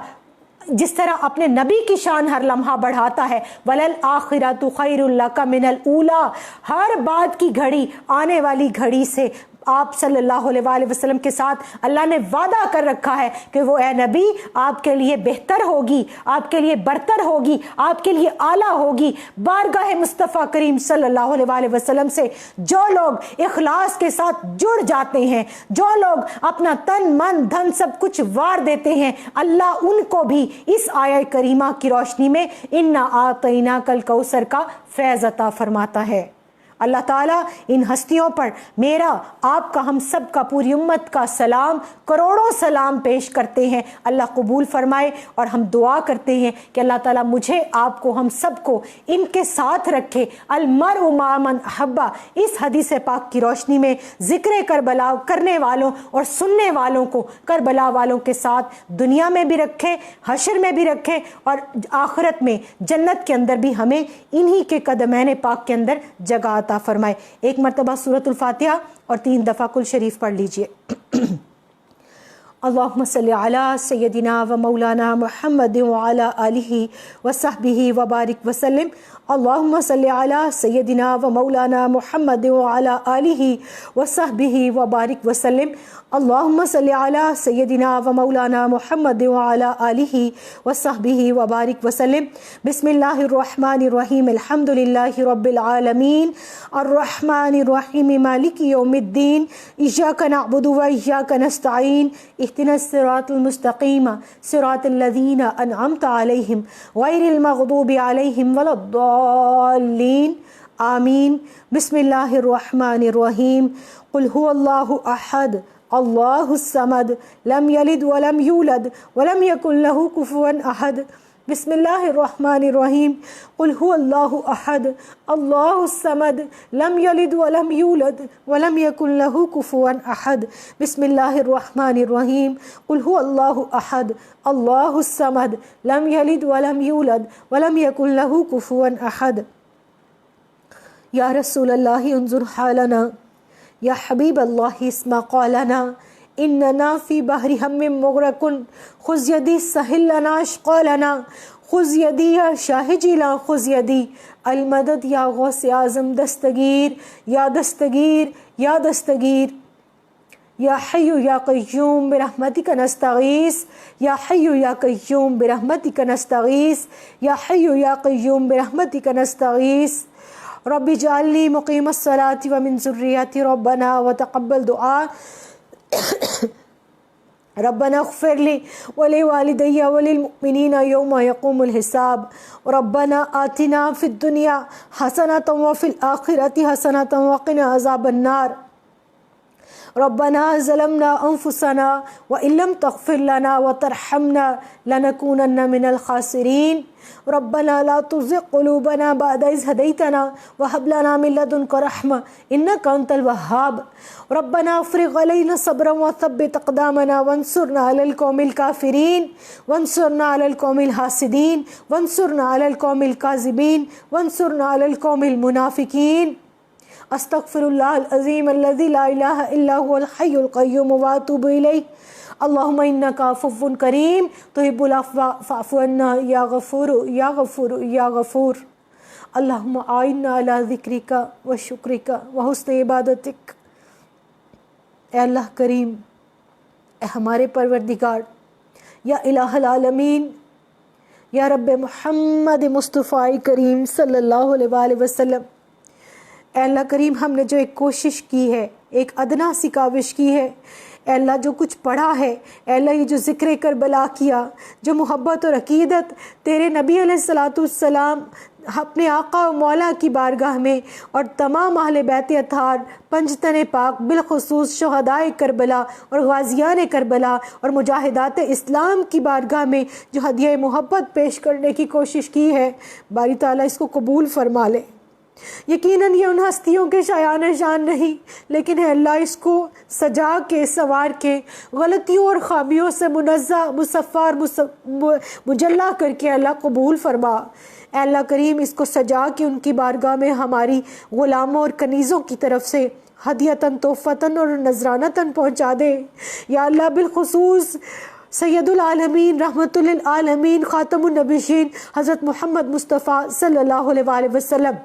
جس طرح اپنے نبی کی شان ہر لمحہ بڑھاتا ہے، وَلَلْآخِرَةُ خَيْرٌ لَكَ مِنَ الْأُولَىٰ، ہر بات کی گھڑی آنے والی گھڑی سے آپ صلی اللہ علیہ وآلہ وسلم کے ساتھ اللہ نے وعدہ کر رکھا ہے کہ وہ اے نبی آپ کے لیے بہتر ہوگی، آپ کے لیے برتر ہوگی، آپ کے لیے اعلیٰ ہوگی۔ بارگاہ مصطفیٰ کریم صلی اللہ علیہ وآلہ وسلم سے جو لوگ اخلاص کے ساتھ جڑ جاتے ہیں، جو لوگ اپنا تن من دھن سب کچھ وار دیتے ہیں، اللہ ان کو بھی اس آیہ کریمہ کی روشنی میں اِنَّا أَعْطَيْنَاكَ الْكَوْثَرَ کا فیض عطا فرماتا ہے۔ اللہ تعالیٰ ان ہستیوں پر میرا، آپ کا، ہم سب کا، پوری امت کا سلام، کروڑوں سلام پیش کرتے ہیں، اللہ قبول فرمائے، اور ہم دعا کرتے ہیں کہ اللہ تعالیٰ مجھے، آپ کو، ہم سب کو ان کے ساتھ رکھے۔ المرء مع من احب، اس حدیث پاک کی روشنی میں ذکر کربلا کرنے والوں اور سننے والوں کو کربلا والوں کے ساتھ دنیا میں بھی رکھے، حشر میں بھی رکھے، اور آخرت میں جنت کے اندر بھی ہمیں انہی کے قدمین پاک کے اندر جگہ عطا فرمائے۔ ایک مرتبہ سورۃ الفاتحہ اور 3 دفعہ کل شریف پڑھ لیجئے۔ اللہم صلی علی سیدنا و مولانا محمد وعلی آلہ وصحبہ وبارک وسلم۔ اللہم صلی علی سیدنا و مولانا محمد وعلی آلہ وصحبہ وبارک وسلم۔ اللہم صلی علی سیدنا و مولانا محمد وعلی آلہ وصحبہ وبارک وسلم۔ بسم اللہ الرحمن الرحیم، الحمد للہ رب العالمین، الرحمن الرحیم، مالک یوم الدین، ایاک نعبد و ایاک نستعین، اهدنا الصراط المستقیم صراط الذین انعمت علیہم غیر المغضوب علیہم ولا الضالین، آمین۔ بسم اللہ الرحمن الرحیم، قل هو اللہ احد اللہ الصمد لم یلد ولم یولد ولم یکن له کفوا احد، بسم اللہ الرحمن الرحیم قل هو اللہ احد اللہ الصمد لم یلد ولم یولد ولم یکن له کفوا احد بسم اللہ الرحمن الرحیم قل هو اللہ احد اللہ الصمد لم یلد ولم یولد ولم یکن له کفوا احد یا رسول اللہ انظر حالنا یا حبیب اللہ اسمع قالنا اننا فی بحر ہم مغرق خذ یدی سہل لنا اشقالنا خذ یدی یا شاہجی لا خذ یدی المدد یا غوث اعظم دستگیر یا دستگیر یا دستگیر یا حی یا قیوم برحمتک نستغیث یا حی یا قیوم برحمتک نستغیث یا حی یا قیوم برحمتک نستغیث رب اجعلنی مقیم الصلاة ومن ذریتی ربنا وتقبل دعاء ربنا اغفر لي ولوالدي وللمؤمنين يوم يقوم الحساب ربنا آتنا في الدنيا حسنة وفي الآخرة حسنة وقنا عذاب النار ربنا ظلمنا أنفسنا وإن لم تغفر لنا وترحمنا لنكونن من الخاسرين ربنا لا تزغ قلوبنا بعد إذ هديتنا وهب لنا من لدنك رحمة إنك أنت الوهاب ربنا افرغ علينا صبرا وثبت أقدامنا وانصرنا على القوم الكافرين وانصرنا على القوم الحاسدين وانصرنا على القوم الكاذبين وانصرنا على القوم المنافقين استغفر الله العظيم الذي لا اله الا هو الحي القيوم واتوب اليه اللهم انك عفو كريم تحب العفو فاعف عنا يا غفور يا غفور يا غفور اللهم اعنا على ذكرك وشكرك وحسن عبادتك اے اللہ کریم، اے ہمارے پروردگار، یا الہ العالمین، یا رب محمد مصطفیٰ کریم صلی اللہ علیہ وآلہ وسلم، اے اللہ کریم، ہم نے جو ایک کوشش کی ہے، ایک ادنا سی کاوش کی ہے، اے اللہ جو کچھ پڑھا ہے، اے اللہ یہ جو ذکر کربلا کیا، جو محبت اور عقیدت تیرے نبی علیہ السلام اپنے آقا و مولا کی بارگاہ میں اور تمام اہل بیت اطہار پنجتن پاک بالخصوص شہدائے کربلا اور غازیان کربلا اور مجاہدات اسلام کی بارگاہ میں جو ہدیہ محبت پیش کرنے کی کوشش کی ہے، باری تعالیٰ اس کو قبول فرما لے۔ یقیناً یہ ان ہستیوں کے شایان شان نہیں، لیکن اے اللہ اس کو سجا کے سوار کے غلطیوں اور خامیوں سے منزہ مصفہ مجلہ کر کے اللہ قبول فرما۔ اے اللہ کریم، اس کو سجا کے ان کی بارگاہ میں ہماری غلاموں اور کنیزوں کی طرف سے ہدیتاً تحفتاً اور نذرانتاً پہنچا دے۔ یا اللہ بالخصوص سید العالمین رحمت للعالمین خاتم النبیین حضرت محمد مصطفیٰ صلی اللہ علیہ وآلہ وسلم،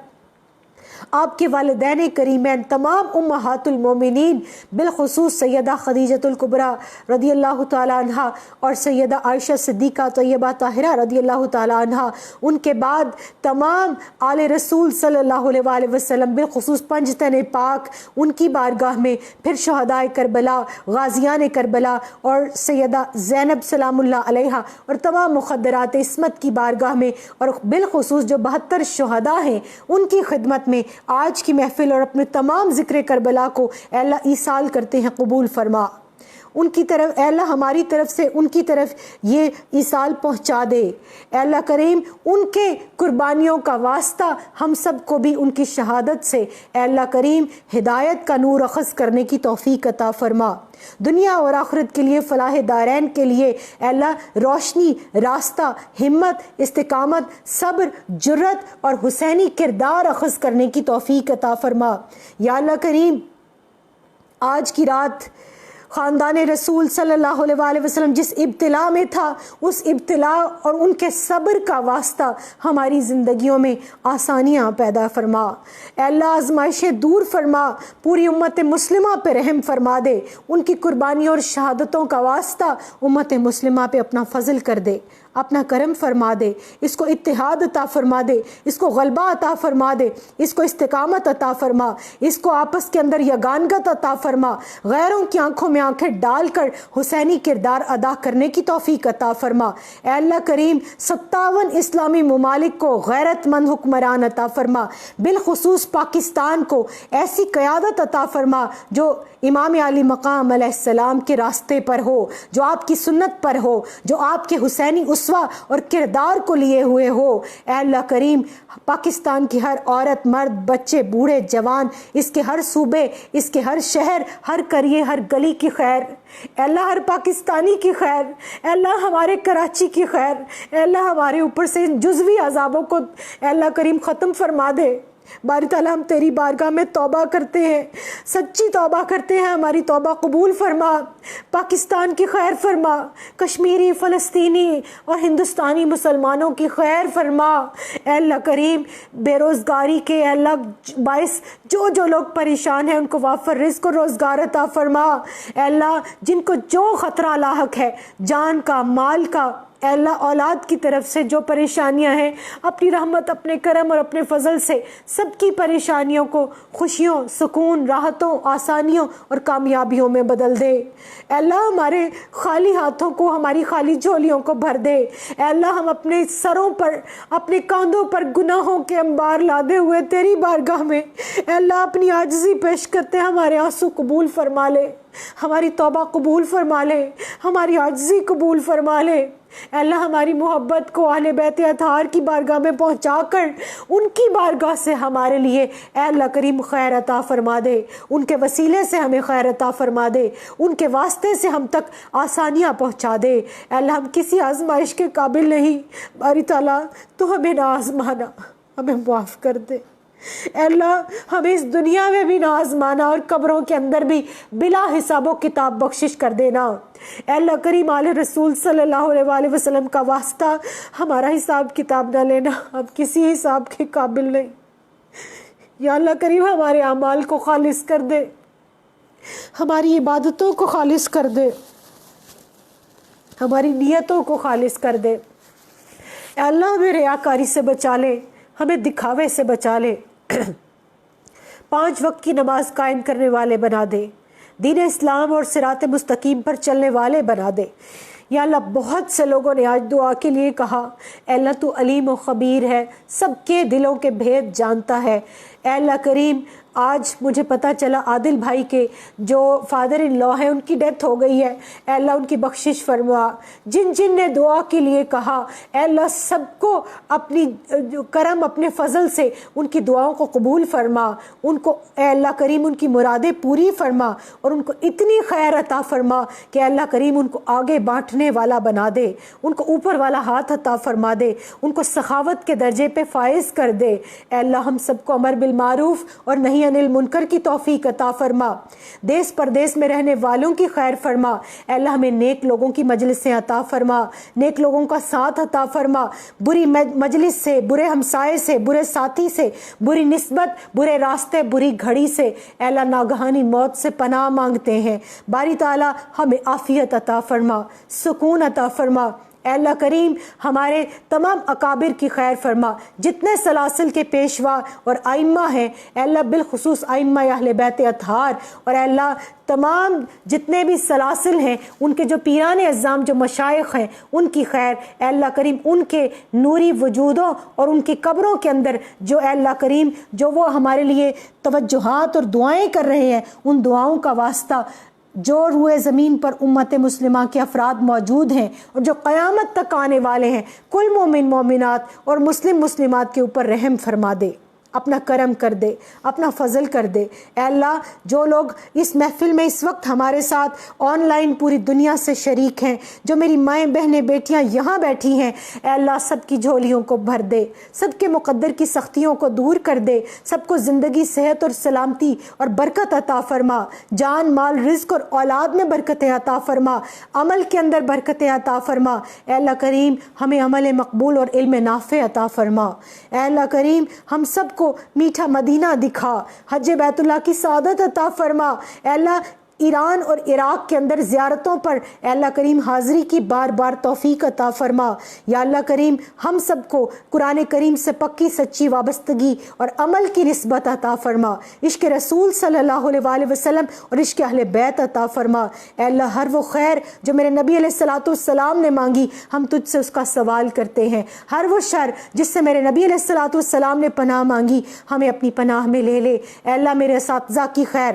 آپ کے والدین کریمین، تمام امہات المومنین، بالخصوص سیدہ خدیجۃ الکبریٰ رضی اللہ تعالی عنہ اور سیدہ عائشہ صدیقہ طیبہ طاہرہ رضی اللہ تعالی عنہ، ان کے بعد تمام آل رسول صلی اللہ علیہ وآلہ وسلم، بالخصوص پنجتن پاک، ان کی بارگاہ میں، پھر شہدائے کربلا، غازیان کربلا اور سیدہ زینب سلام اللہ علیہا اور تمام مخدرات عصمت کی بارگاہ میں، اور بالخصوص جو 72 شہداء ہیں ان کی خدمت میں آج کی محفل اور اپنے تمام ذکر کربلا کو اے اللہ ایصال کرتے ہیں، قبول فرما۔ ان کی طرف اے اللہ ہماری طرف سے ان کی طرف یہ ایصال پہنچا دے۔ اے اللہ کریم، ان کے قربانیوں کا واسطہ ہم سب کو بھی ان کی شہادت سے اے اللہ کریم ہدایت کا نور اخذ کرنے کی توفیق عطا فرما۔ دنیا اور آخرت کے لیے، فلاح دارین کے لیے اے اللہ روشنی، راستہ، ہمت، استقامت، صبر، جرت اور حسینی کردار اخذ کرنے کی توفیق عطا فرما۔ یا اللہ کریم، آج کی رات خاندان رسول صلی اللہ علیہ وآلہ وسلم جس ابتلا میں تھا، اس ابتلا اور ان کے صبر کا واسطہ ہماری زندگیوں میں آسانیاں پیدا فرما۔ اے اللہ آزمائشیں دور فرما، پوری امت مسلمہ پہ رحم فرما دے، ان کی قربانیوں اور شہادتوں کا واسطہ امت مسلمہ پہ اپنا فضل کر دے، اپنا کرم فرما دے، اس کو اتحاد عطا فرما دے، اس کو غلبہ عطا فرما دے، اس کو استقامت عطا فرما، اس کو آپس کے اندر یگانگت عطا فرما، غیروں کی آنکھوں میں آنکھیں ڈال کر حسینی کردار ادا کرنے کی توفیق عطا فرما۔ اے اللہ کریم، 57 اسلامی ممالک کو غیرت مند حکمران عطا فرما، بالخصوص پاکستان کو ایسی قیادت عطا فرما جو امام علی مقام علیہ السلام کے راستے پر ہو، جو آپ کی سنت پر ہو، جو آپ کے حسینی اسوا اور کردار کو لیے ہوئے ہو۔ اے اللہ کریم پاکستان کی ہر عورت، مرد، بچے، بوڑھے، جوان، اس کے ہر صوبے، اس کے ہر شہر، ہر قریے، ہر گلی کی خیر، اے اللہ ہر پاکستانی کی خیر، اے اللہ ہمارے کراچی کی خیر، اے اللہ ہمارے اوپر سے ان جزوی عذابوں کو اے اللہ کریم ختم فرما دے۔ باری تعالیٰ ہم تیری بارگاہ میں توبہ کرتے ہیں، سچی توبہ کرتے ہیں، ہماری توبہ قبول فرما، پاکستان کی خیر فرما، کشمیری، فلسطینی اور ہندوستانی مسلمانوں کی خیر فرما۔ اے اللہ کریم بے روزگاری کے اے اللہ باعث جو لوگ پریشان ہیں ان کو وافر رزق و روزگار عطا فرما۔ اے اللہ جن کو جو خطرہ لاحق ہے، جان کا، مال کا، اے اللہ اولاد کی طرف سے جو پریشانیاں ہیں، اپنی رحمت، اپنے کرم اور اپنے فضل سے سب کی پریشانیوں کو خوشیوں، سکون، راحتوں، آسانیوں اور کامیابیوں میں بدل دے۔ اے اللہ ہمارے خالی ہاتھوں کو، ہماری خالی جھولیوں کو بھر دے۔ اے اللہ ہم اپنے سروں پر، اپنے کاندھوں پر گناہوں کے انبار لادے ہوئے تیری بارگاہ میں اے اللہ اپنی عاجزی پیش کرتے ہیں، ہمارے آنسو قبول فرما لے، ہماری توبہ قبول فرما لے، ہماری عاجزی قبول فرما لے۔ اے اللہ ہماری محبت کو اہل بیت اطہار کی بارگاہ میں پہنچا کر ان کی بارگاہ سے ہمارے لیے اے اللہ کریم خیر عطا فرما دے، ان کے وسیلے سے ہمیں خیر عطا فرما دے، ان کے واسطے سے ہم تک آسانیاں پہنچا دے۔ اے اللہ ہم کسی آزمائش کے قابل نہیں، باری تعالیٰ تو ہمیں نہ آزمانا، ہمیں معاف کر دے۔ اے اللہ ہمیں اس دنیا میں بھی نہ آزمانا اور قبروں کے اندر بھی بلا حساب و کتاب بخشش کر دینا۔ اے اللہ کریم آل رسول صلی اللہ علیہ وآلہ وسلم کا واسطہ ہمارا حساب کتاب نہ لینا، ہم کسی حساب کے قابل نہیں۔ یا اللہ کریم ہمارے اعمال کو خالص کر دے، ہماری عبادتوں کو خالص کر دے، ہماری نیتوں کو خالص کر دے۔ اے اللہ ہمیں ریاکاری سے بچا لے، ہمیں دکھاوے سے بچا لے، 5 وقت کی نماز قائم کرنے والے بنا دے، دین اسلام اور صراط مستقیم پر چلنے والے بنا دے۔ یا اللہ بہت سے لوگوں نے آج دعا کے لیے کہا، اے اللہ تو علیم و خبیر ہے، سب کے دلوں کے بھید جانتا ہے۔ اے اللہ کریم آج مجھے پتہ چلا عادل بھائی کے جو فادر ان لا ہیں ان کی ڈیتھ ہو گئی ہے، اے اللہ ان کی بخشش فرما۔ جن جن نے دعا کے لیے کہا اے اللہ سب کو اپنی کرم، اپنے فضل سے ان کی دعاؤں کو قبول فرما، ان کو اے اللہ کریم ان کی مرادیں پوری فرما اور ان کو اتنی خیر عطا فرما کہ اے اللہ کریم ان کو آگے بانٹنے والا بنا دے، ان کو اوپر والا ہاتھ عطا فرما دے، ان کو سخاوت کے درجے پہ فائز کر دے۔ اے اللہ ہم سب کو امر بالمعروف اور نہی عن المنکر کی توفیق عطا فرما، دیس پردیس میں رہنے والوں کی خیر فرما۔ اے اللہ ہمیں نیک لوگوں کی مجلسیں عطا فرما، نیک لوگوں کا ساتھ عطا فرما، بری مجلس سے، برے ہمسائے سے، برے ساتھی سے، بری نسبت، برے راستے، بری گھڑی سے اے اللہ ناگہانی موت سے پناہ مانگتے ہیں۔ باری تعالیٰ ہمیں عافیت عطا فرما، سکون عطا فرما۔ اے اللہ کریم ہمارے تمام اکابر کی خیر فرما، جتنے سلاسل کے پیشوا اور ائمہ ہیں اے اللہ بالخصوص ائمہ اہل بیت اطہار، اور اے اللہ تمام جتنے بھی سلاسل ہیں ان کے جو پیران اعظام جو مشائخ ہیں ان کی خیر اے اللہ کریم، ان کے نوری وجودوں اور ان کی قبروں کے اندر جو اے اللہ کریم جو وہ ہمارے لیے توجہات اور دعائیں کر رہے ہیں ان دعاؤں کا واسطہ جو روئے زمین پر امت مسلمہ کے افراد موجود ہیں اور جو قیامت تک آنے والے ہیں، کل مومن مومنات اور مسلم مسلمات کے اوپر رحم فرما دے، اپنا کرم کر دے، اپنا فضل کر دے۔ اے اللہ جو لوگ اس محفل میں اس وقت ہمارے ساتھ آن لائن پوری دنیا سے شریک ہیں، جو میری مائیں بہنیں بیٹیاں یہاں بیٹھی ہیں اے اللہ سب کی جھولیوں کو بھر دے، سب کے مقدر کی سختیوں کو دور کر دے، سب کو زندگی، صحت اور سلامتی اور برکت عطا فرما، جان، مال، رزق اور اولاد میں برکتیں عطا فرما، عمل کے اندر برکتیں عطا فرما۔ اے اللہ کریم ہمیں عمل مقبول اور علم نافع عطا فرما۔ اے اللہ کریم ہم سب کو میٹھا مدینہ دکھا، حج بیت اللہ کی سعادت عطا فرما۔ اے اللہ ایران اور عراق کے اندر زیارتوں پر اے اللہ کریم حاضری کی بار بار توفیق عطا فرما۔ یا اللہ کریم ہم سب کو قرآن کریم سے پکی سچی وابستگی اور عمل کی نسبت عطا فرما، عشق رسول صلی اللہ علیہ وآلہ وسلم اور عشق اہل بیت عطا فرما۔ اے اللہ ہر وہ خیر جو میرے نبی علیہ الصلوۃ والسلام نے مانگی ہم تجھ سے اس کا سوال کرتے ہیں، ہر وہ شر جس سے میرے نبی علیہ الصلوۃ والسلام نے پناہ مانگی ہمیں اپنی پناہ میں لے لے۔ اے اللہ میرے اساتذہ کی خیر،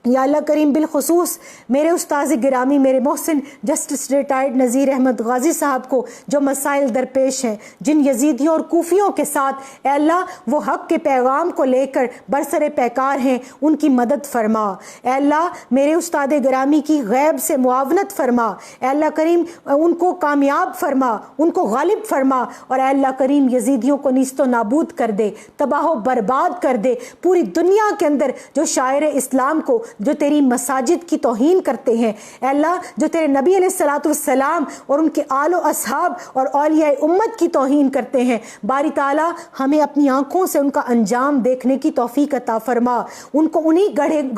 یا اللہ کریم بالخصوص میرے استاذ گرامی میرے محسن جسٹس ریٹائرڈ نذیر احمد غازی صاحب کو جو مسائل درپیش ہیں، جن یزیدیوں اور کوفیوں کے ساتھ اے اللہ وہ حق کے پیغام کو لے کر برسر پیکار ہیں، ان کی مدد فرما۔ اے اللہ میرے استاد گرامی کی غیب سے معاونت فرما، اے اللہ کریم ان کو کامیاب فرما، ان کو غالب فرما، اور اے اللہ کریم یزیدیوں کو نیست و نابود کر دے، تباہ و برباد کر دے۔ پوری دنیا کے اندر جو شاعر اسلام کو، جو تیری مساجد کی توہین کرتے ہیں، اے اللہ جو تیرے نبی علیہ الصلوۃ والسلام اور ان کے آل و اصحاب اور اولیاء امت کی توہین کرتے ہیں، باری تعالیٰ ہمیں اپنی آنکھوں سے ان کا انجام دیکھنے کی توفیق عطا فرما، ان کو انہی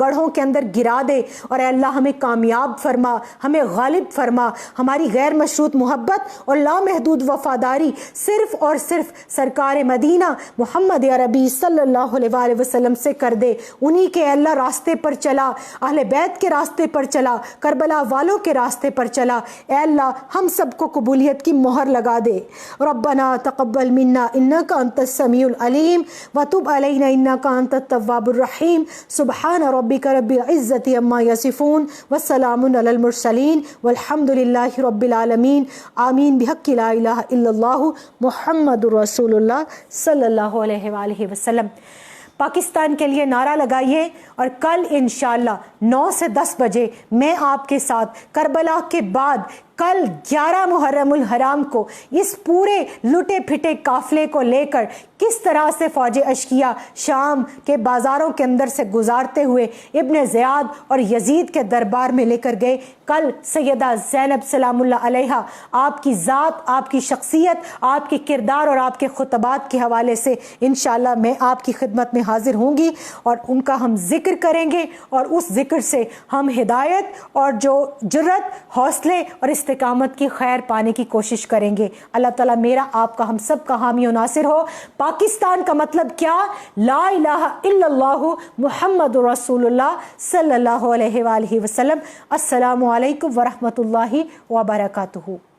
گڑھوں کے اندر گرا دے، اور اے اللہ ہمیں کامیاب فرما، ہمیں غالب فرما۔ ہماری غیر مشروط محبت اور لامحدود وفاداری صرف اور صرف سرکار مدینہ محمد عربی صلی اللہ علیہ وآلہ وسلم سے کر دے، انہی کے اے اللہ راستے پر چلا، اہل بیت کے راستے پر چلا، کربلا والوں کے راستے پر چلا۔ اے اللہ ہم سب کو قبولیت کی مہر لگا دے۔ ربنا تقبل منا انک انت السمیع العلیم وتب علینا انک انت التواب الرحیم۔ سبحان ربک رب العزۃ عما یصفون وسلام علی المرسلین والحمد للہ رب العالمین۔ آمین بحق لا الہ الا اللہ محمد رسول اللہ صلی اللہ علیہ وآلہ وسلم۔ پاکستان کے لیے نعرہ لگائیے، اور کل انشاءاللہ 9 سے 10 بجے میں آپ کے ساتھ کربلا کے بعد کل 11 محرم الحرام کو اس پورے لٹے پھٹے قافلے کو لے کر کس طرح سے فوج اشکیا شام کے بازاروں کے اندر سے گزارتے ہوئے ابن زیاد اور یزید کے دربار میں لے کر گئے، کل سیدہ زینب سلام اللہ علیہا آپ کی ذات، آپ کی شخصیت، آپ کی کردار اور آپ کے خطبات کے حوالے سے انشاءاللہ میں آپ کی خدمت میں حاضر ہوں گی، اور ان کا ہم ذکر کریں گے، اور اس ذکر سے ہم ہدایت اور جو جرت، حوصلے اور استقامت کی خیر پانے کی کوشش کریں گے۔ اللہ تعالیٰ میرا آپ کا ہم سب کا حامی و ناصر ہو۔ پاکستان کا مطلب کیا؟ لا الہ الا اللہ محمد رسول اللہ صلی اللہ علیہ وآلہ وسلم۔ السلام علیکم ورحمۃ اللہ وبرکاتہ۔